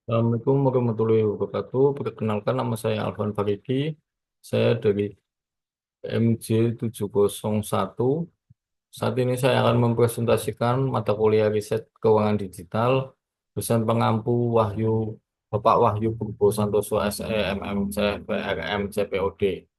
Assalamualaikum warahmatullahi wabarakatuh. Perkenalkan nama saya Alvan Fariki. Saya dari MJ701. Saat ini saya akan mempresentasikan mata kuliah riset keuangan digital dosen pengampu Bapak Wahyu Purbo Santoso SE MMC PRM CPOD.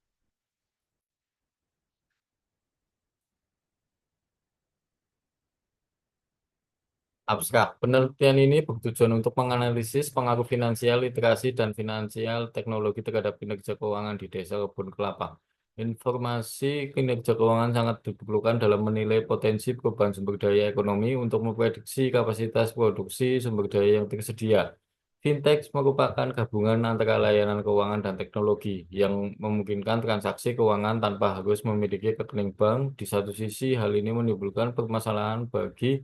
Abstrak. Penelitian ini bertujuan untuk menganalisis pengaruh finansial, literasi, dan finansial teknologi terhadap kinerja keuangan di desa kebun kelapa. Informasi kinerja keuangan sangat diperlukan dalam menilai potensi perubahan sumber daya ekonomi untuk memprediksi kapasitas produksi sumber daya yang tersedia. Fintech merupakan gabungan antara layanan keuangan dan teknologi yang memungkinkan transaksi keuangan tanpa harus memiliki rekening bank. Di satu sisi, hal ini menimbulkan permasalahan bagi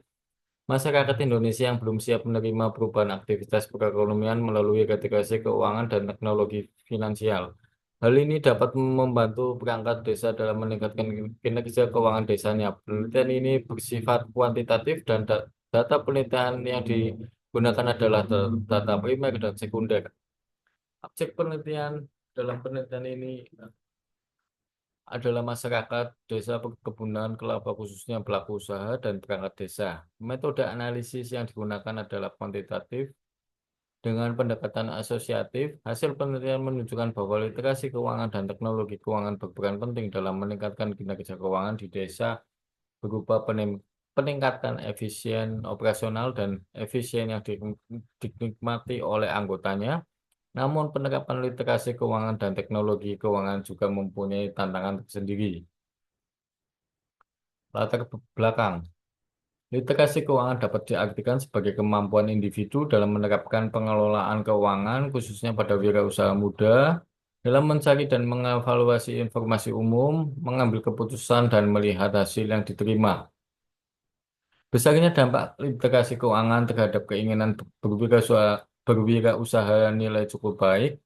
masyarakat Indonesia yang belum siap menerima perubahan aktivitas perekonomian melalui integrasi keuangan dan teknologi finansial. Hal ini dapat membantu perangkat desa dalam meningkatkan kinerja keuangan desanya. Penelitian ini bersifat kuantitatif dan data penelitian yang digunakan adalah data primer dan sekunder. Objek penelitian dalam penelitian ini adalah masyarakat desa perkebunan kelapa khususnya pelaku usaha dan perangkat desa. Metode analisis yang digunakan adalah kuantitatif dengan pendekatan asosiatif. Hasil penelitian menunjukkan bahwa literasi keuangan dan teknologi keuangan berperan penting dalam meningkatkan kinerja keuangan di desa berupa peningkatan efisien operasional dan efisien yang dinikmati oleh anggotanya. Namun penerapan literasi keuangan dan teknologi keuangan juga mempunyai tantangan tersendiri. Latar belakang. Literasi keuangan dapat diartikan sebagai kemampuan individu dalam menerapkan pengelolaan keuangan, khususnya pada wirausaha muda, dalam mencari dan mengevaluasi informasi umum, mengambil keputusan, dan melihat hasil yang diterima. Besarnya dampak literasi keuangan terhadap keinginan berwirausaha nilai cukup baik,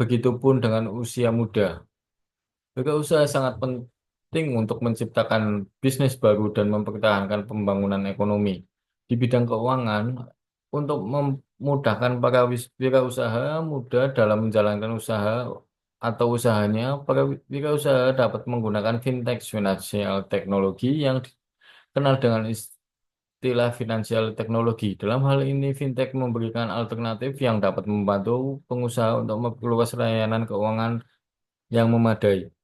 begitupun dengan usia muda. Wirausaha sangat penting untuk menciptakan bisnis baru dan mempertahankan pembangunan ekonomi. Di bidang keuangan, untuk memudahkan para wirausaha muda dalam menjalankan usaha atau usahanya, para wirausaha dapat menggunakan fintech financial teknologi yang dikenal dengan istilah finansial teknologi. Dalam hal ini, fintech memberikan alternatif yang dapat membantu pengusaha untuk memperluas layanan keuangan yang memadai.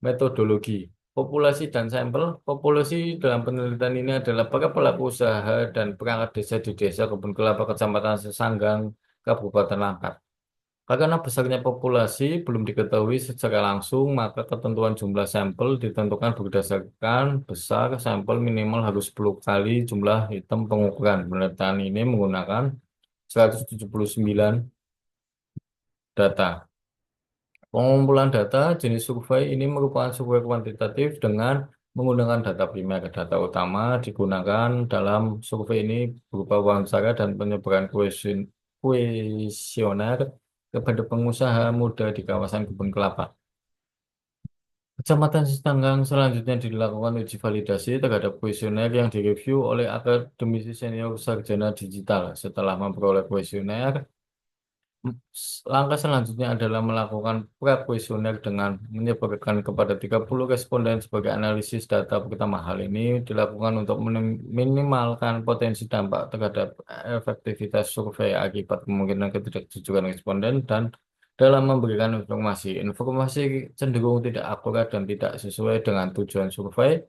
Metodologi, populasi dan sampel. Populasi dalam penelitian ini adalah para pelaku usaha dan perangkat desa di desa Kebun Kelapa, Kecamatan Sesanggang, Kabupaten Langkat. Karena besarnya populasi belum diketahui secara langsung, maka ketentuan jumlah sampel ditentukan berdasarkan besar sampel minimal harus 10 kali jumlah item pengukuran. Penelitian ini menggunakan 179 data. Pengumpulan data jenis survei ini merupakan survei kuantitatif dengan menggunakan data primer. Data utama digunakan dalam survei ini berupa wawancara dan penyebaran kuesioner kepada pengusaha muda di kawasan kebun kelapa. Kecamatan Sitanggang selanjutnya dilakukan uji validasi terhadap kuesioner yang direview oleh akademisi senior sarjana digital. Setelah memperoleh kuesioner, langkah selanjutnya adalah melakukan pra-kuesioner dengan menyebarkan kepada 30 responden sebagai analisis data pertama. Hal ini dilakukan untuk minimalkan potensi dampak terhadap efektivitas survei akibat kemungkinan ketidakjujuran responden dan dalam memberikan informasi. Informasi cenderung tidak akurat dan tidak sesuai dengan tujuan survei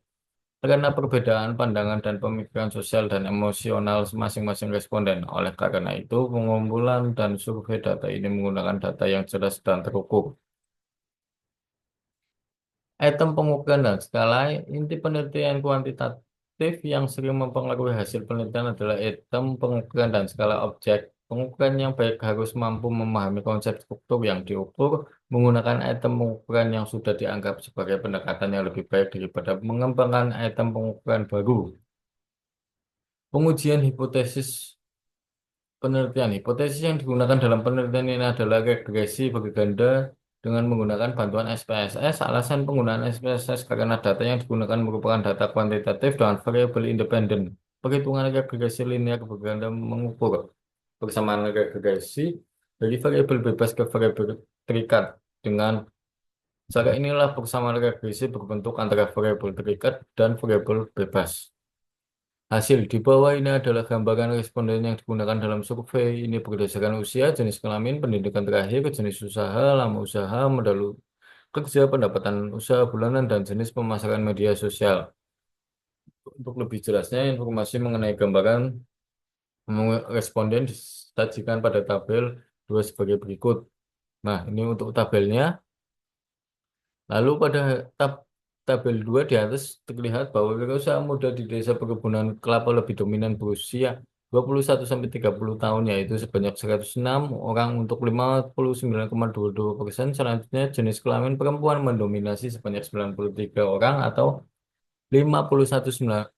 karena perbedaan pandangan dan pemikiran sosial dan emosional masing-masing responden. Oleh karena itu, pengumpulan dan survei data ini menggunakan data yang jelas dan terukur. Item pengukuran dan skala, inti penelitian kuantitatif yang sering mempengaruhi hasil penelitian adalah item pengukuran dan skala objek. Pengukuran yang baik harus mampu memahami konsep struktur yang diukur, menggunakan item pengukuran yang sudah dianggap sebagai pendekatan yang lebih baik daripada mengembangkan item pengukuran baru. Pengujian hipotesis penelitian. Hipotesis yang digunakan dalam penelitian ini adalah regresi berganda dengan menggunakan bantuan SPSS. Alasan penggunaan SPSS karena data yang digunakan merupakan data kuantitatif dengan variabel independen. Perhitungan regresi linear berganda mengukur persamaan regresi dari variabel bebas ke variabel terikat. Dengan cara inilah persamaan regresi berbentuk antara variabel terikat dan variabel bebas. Hasil di bawah ini adalah gambaran responden yang digunakan dalam survei. Ini berdasarkan usia, jenis kelamin, pendidikan terakhir, jenis usaha, lama usaha, modal kerja, pendapatan usaha bulanan, dan jenis pemasaran media sosial. Untuk lebih jelasnya, informasi mengenai gambaran responden disajikan pada tabel 2 sebagai berikut. Nah, ini untuk tabelnya. Lalu pada tabel 2 di atas terlihat bahwa wirausaha muda di desa perkebunan kelapa lebih dominan berusia 21 sampai 30 tahun, yaitu sebanyak 106 orang untuk 59,22%. Selanjutnya, jenis kelamin perempuan mendominasi sebanyak 93 orang atau 51,96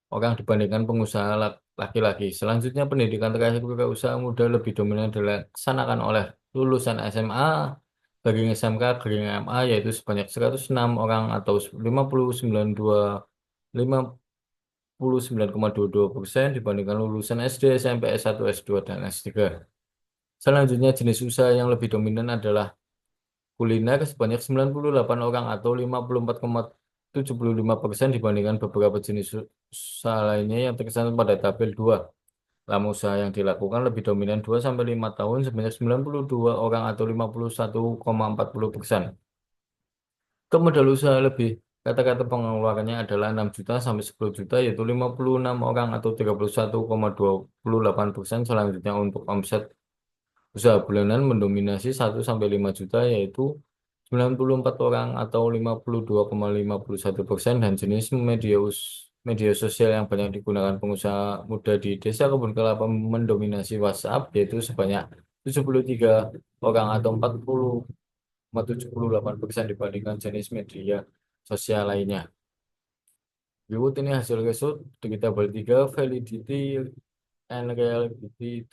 orang dibandingkan pengusaha laki-laki. Selanjutnya, pendidikan terakhir wirausaha muda lebih dominan dilaksanakan oleh lulusan SMA, garing SMK, garing MA, yaitu sebanyak 106 orang atau 59,22% dibandingkan lulusan SD, SMP, S1, S2, dan S3. Selanjutnya, jenis usaha yang lebih dominan adalah kuliner sebanyak 98 orang atau 54,75% dibandingkan beberapa jenis usaha lainnya yang tercantum pada tabel 2. Lama usaha yang dilakukan lebih dominan 2 sampai 5 tahun sebanyak 92 orang atau 51,40%. Untuk modal usaha lebih, kata-kata pengeluarannya adalah 6 juta sampai 10 juta, yaitu 56 orang atau 31,28%. Selanjutnya, untuk omset usaha bulanan mendominasi 1 sampai 5 juta, yaitu 94 orang atau 52,51%, dan jenis media sosial yang banyak digunakan pengusaha muda di Desa Kebun Kelapa mendominasi WhatsApp, yaitu sebanyak 73 orang atau 40,78% dibandingkan jenis media sosial lainnya. Berikut ini hasil result di tabel 3, validity and reliability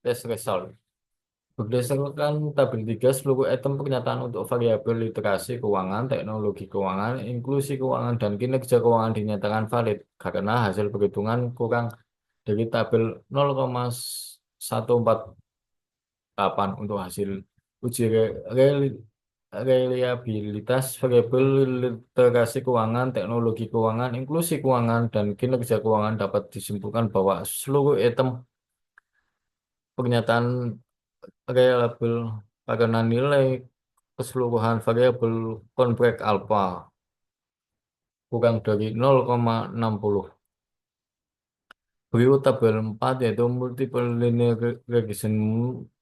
test result. Berdasarkan tabel 3, seluruh item pernyataan untuk variabel literasi keuangan, teknologi keuangan, inklusi keuangan, dan kinerja keuangan dinyatakan valid karena hasil perhitungan kurang dari tabel 0,148 untuk hasil uji reliabilitas variabel literasi keuangan, teknologi keuangan, inklusi keuangan, dan kinerja keuangan. Dapat disimpulkan bahwa seluruh item pernyataan reliable karena nilai keseluruhan variabel konvek alfa kurang dari 0,60. Berikut tabel 4 yaitu multiple linear regression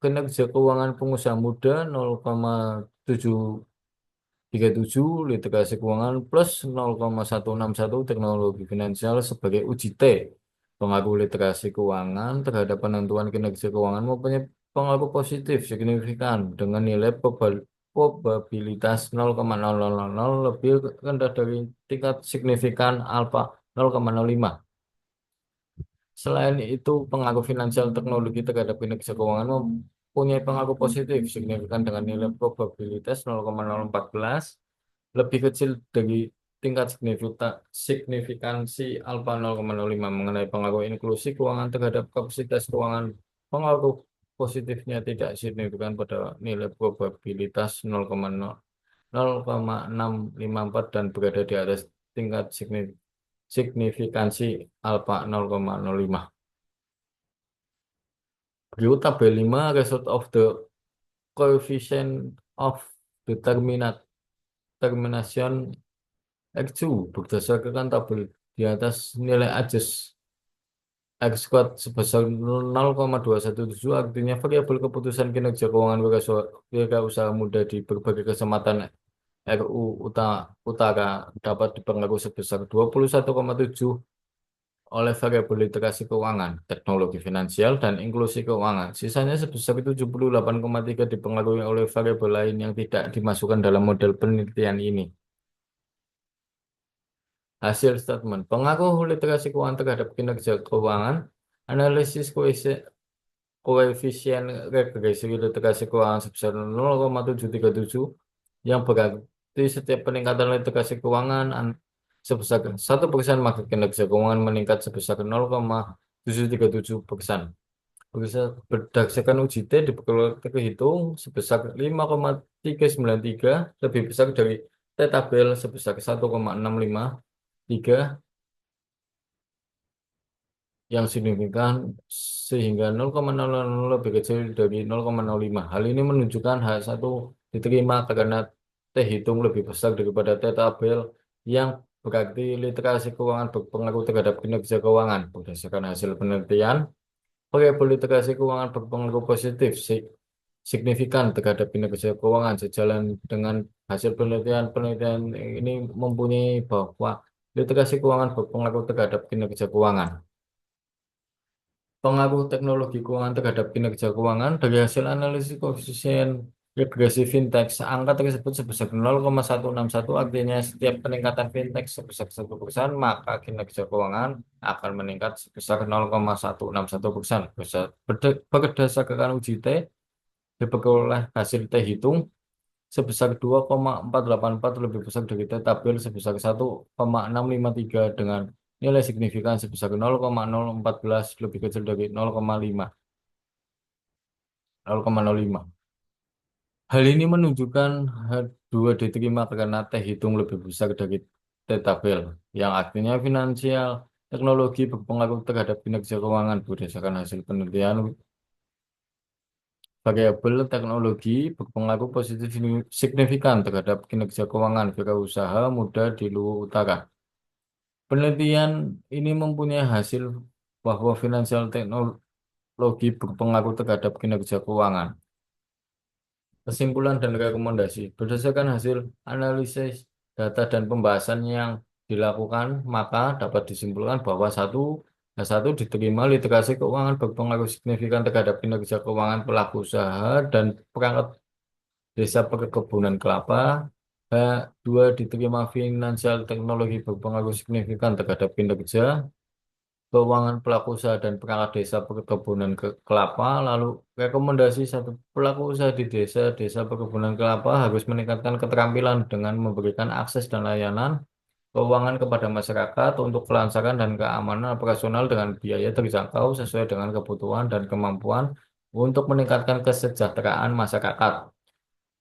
kinerja keuangan pengusaha muda 0,737, literasi keuangan plus 0,161, teknologi finansial sebagai uji T. Pengaruh literasi keuangan terhadap penentuan kinerja keuangan mempunyai pengaruh positif signifikan dengan nilai probabilitas 0,000 lebih rendah dari tingkat signifikan alfa 0,05. Selain itu, pengaruh finansial teknologi terhadap kinerja keuangan mempunyai pengaruh positif signifikan dengan nilai probabilitas 0,014 lebih kecil dari tingkat signifikansi alfa 0,05. Mengenai pengaruh inklusi keuangan terhadap kapasitas keuangan, pengaruh positifnya tidak signifikan pada nilai probabilitas 0,0654 dan berada di atas tingkat signifikansi alfa 0,05. Berikut tabel 5, result of the coefficient of determination X2 berdasarkan tabel di atas nilai adjust X squared sebesar 0,217, artinya variabel keputusan kinerja keuangan wirausaha muda di berbagai kesempatan RU Utara dapat dipengaruhi sebesar 21,7 oleh variabel literasi keuangan, teknologi finansial, dan inklusi keuangan. Sisanya sebesar 78,3 dipengaruhi oleh variabel lain yang tidak dimasukkan dalam model penelitian ini. Hasil statement pengaruh literasi keuangan terhadap kinerja keuangan, analisis koefisien regresi literasi keuangan sebesar 0,737 yang berarti setiap peningkatan literasi keuangan sebesar 1% maka kinerja keuangan meningkat sebesar 7,37%. Berdasarkan uji T terhitung sebesar 5,393 lebih besar dari T tabel sebesar 1,653 yang signifikan sehingga 0,00 lebih kecil dari 0,05. Hal ini menunjukkan H1 diterima karena T hitung lebih besar daripada T tabel yang berarti literasi keuangan berpengaruh terhadap kinerja keuangan. Berdasarkan hasil penelitian, variabel literasi keuangan berpengaruh positif signifikan terhadap kinerja keuangan. Sejalan dengan hasil penelitian ini mempunyai bahwa literasi keuangan berpengaruh terhadap kinerja keuangan. Pengaruh teknologi keuangan terhadap kinerja keuangan dari hasil analisis koefisien regresi fintech, angka tersebut sebesar 0,161, artinya setiap peningkatan fintech sebesar 1%, maka kinerja keuangan akan meningkat sebesar 0,161%. Berdasarkan uji T, diperoleh hasil T hitung sebesar 2,484 lebih besar dari T tabel sebesar 1,653 dengan nilai signifikan sebesar 0,014 lebih kecil dari 0,05. Hal ini menunjukkan H2 diterima karena T hitung lebih besar dari T tabel, yang artinya finansial teknologi berpengaruh terhadap kinerja keuangan. Berdasarkan hasil penelitian, variabel teknologi berpengaruh positif signifikan terhadap kinerja keuangan wirausaha muda di Luwu Utara. Penelitian ini mempunyai hasil bahwa finansial teknologi berpengaruh terhadap kinerja keuangan. Kesimpulan dan rekomendasi. Berdasarkan hasil analisis data dan pembahasan yang dilakukan, maka dapat disimpulkan bahwa satu diterima literasi keuangan berpengaruh signifikan terhadap kinerja keuangan pelaku usaha dan perangkat desa perkebunan kelapa. Dua diterima finansial teknologi berpengaruh signifikan terhadap kinerja keuangan pelaku usaha dan perangkat desa perkebunan kelapa. Lalu rekomendasi satu, pelaku usaha di desa perkebunan kelapa harus meningkatkan keterampilan dengan memberikan akses dan layanan keuangan kepada masyarakat untuk kelancaran dan keamanan operasional dengan biaya terjangkau sesuai dengan kebutuhan dan kemampuan untuk meningkatkan kesejahteraan masyarakat.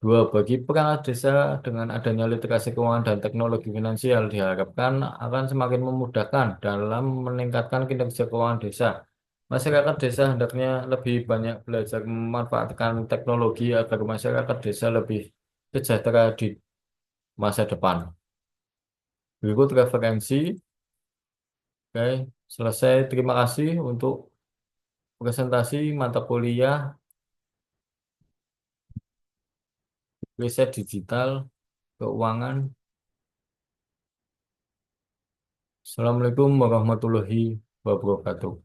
Dua, bagi perangkat desa dengan adanya literasi keuangan dan teknologi finansial diharapkan akan semakin memudahkan dalam meningkatkan kinerja keuangan desa. Masyarakat desa hendaknya lebih banyak belajar memanfaatkan teknologi agar masyarakat desa lebih sejahtera di masa depan. Berikut referensi. Oke, selesai. Terima kasih untuk presentasi mata kuliah riset digital keuangan. Assalamualaikum warahmatullahi wabarakatuh.